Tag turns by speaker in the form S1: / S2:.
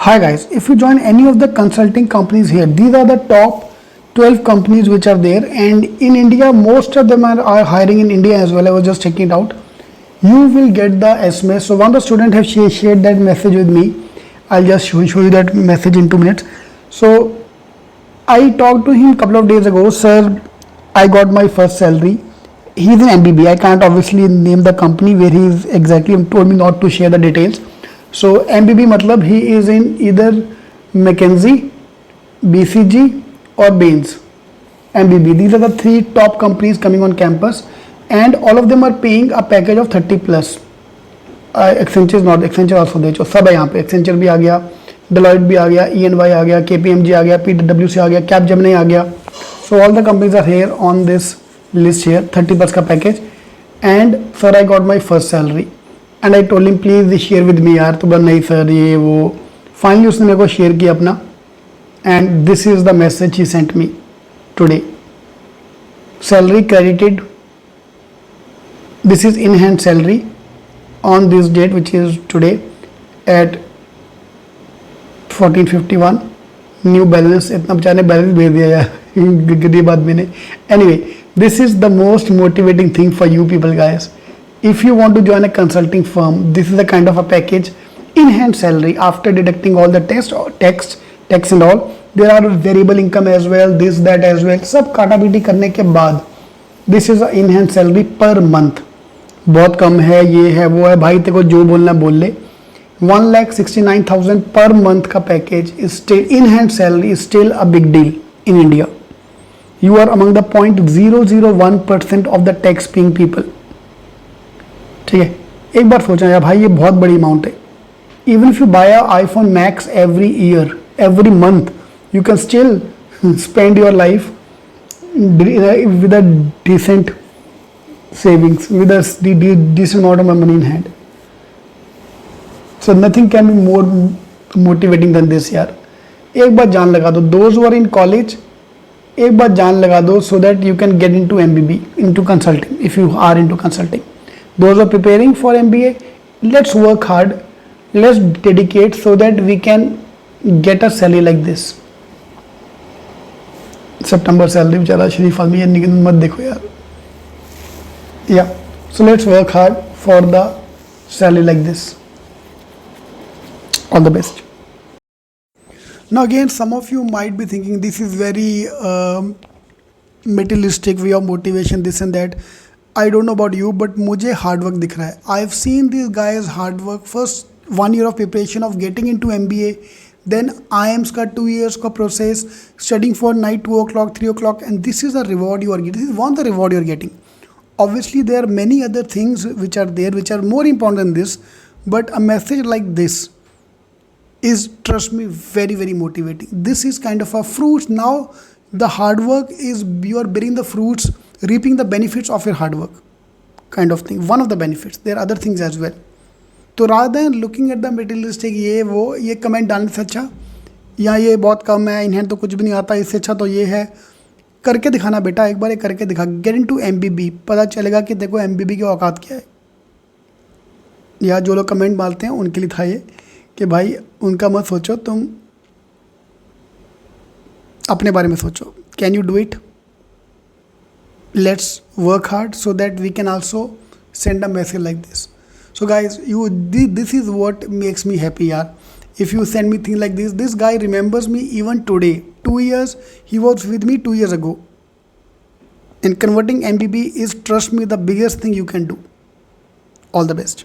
S1: Hi guys, if you join any of the consulting companies here, these are the top 12 companies which are there, and in India most of them are hiring in India as well. I was just checking it out. You will get the SMS. So one of the student have shared that message with me. I'll just show you that message in 2 minutes. So I talked to him a couple of days ago. Sir, I got my first salary. He's in MBB. I can't obviously name the company where he is exactly. He told me not to share the details. So MBB matlab he is in either McKinsey, BCG or Bains. MBB. These are the 3 top companies coming on campus, and all of them are paying a package of 30 plus. Accenture is not, Accenture also दे चो सब है यहाँ पे. Accenture भी आ गया, Deloitte भी आ गया, EY आ गया, KPMG आ गया, PwC आ गया, Capgemini आ गया. So all the companies are here on this list here, 30 plus का package. And sir, I got my first salary. And I told him please share with me यार. तो बोला नहीं sir ये वो. Finally उसने मेरे को share किया अपना. And this is the message he sent me today. Salary credited. This is in hand salary on this date, which is today at 14:51. New balance. इतना बेचारे बैलेंस भेज दिया यार. गरीब आदमी ने. Anyway, this is the most motivating thing for you people, guys. If you want to join a consulting firm, this is the kind of a package. In hand salary after deducting all the tax and all. There are variable income as well, this that as well. सब काटा PT करने के बाद this is in hand salary per month. बहुत कम है, ये है वो है, भाई तेरे को जो बोलना बोल ले. 1,69,000 per month का package is still in hand salary is still a big deal in India. You are among the 0.001% of the tax paying people. ठीक है, एक बार सोचा यार भाई ये बहुत बड़ी अमाउंट है. Even if you buy a iPhone Max every year, every month, you can still spend your life with a decent savings, with a decent amount of money in hand. So nothing can be more motivating than this यार. एक बार जान लगा दो. Those who are in college, एक बार जान लगा दो so that you can get into MBB, into consulting if you are into consulting. Those who are preparing for MBA, let's work hard, let's dedicate so that we can get a salary like this. September salary बेचारा शरीफ आदमी है, मत देखो यार. Yeah, so let's work hard for the salary like this. All the best. Now again, some of you might be thinking this is very materialistic way of motivation, this and that. I don't know about you, but मुझे hard work दिख रहा है. I've seen these guys hard work. First 1 year of preparation of getting into MBA, then IIMs का 2 years का process, studying for night 2 o'clock, 3 o'clock, and this is the reward you are getting. This is one the reward you are getting. Obviously, there are many other things which are there, which are more important than this, but a message like this is, trust me, very, very motivating. This is kind of a fruits. Now, the hard work is, you are bearing the fruits, reaping the benefits of your hard work kind of thing. One of the benefits. There are other things as well. तो rather than looking at the materialistic ये वो ये comment डालने से अच्छा, या ये बहुत कम है, इन्हें तो कुछ भी नहीं आता, इससे अच्छा तो ये है. करके दिखाना बेटा, एक बार ये करके दिखा. गेट इनटू MBB, पता चलेगा कि देखो MBB की औकात क्या है. या जो लोग कमेंट डालते हैं उनके लिए था ये कि भाई उनका मत सोचो, तुम अपने बारे में सोचो. Can you do it? Let's work hard so that we can also send a message like this. So guys, this is what makes me happy yaar. If you send me things like this guy remembers me even today. 2 years, he was with me 2 years ago. And converting MBB is, trust me, the biggest thing you can do. All the best.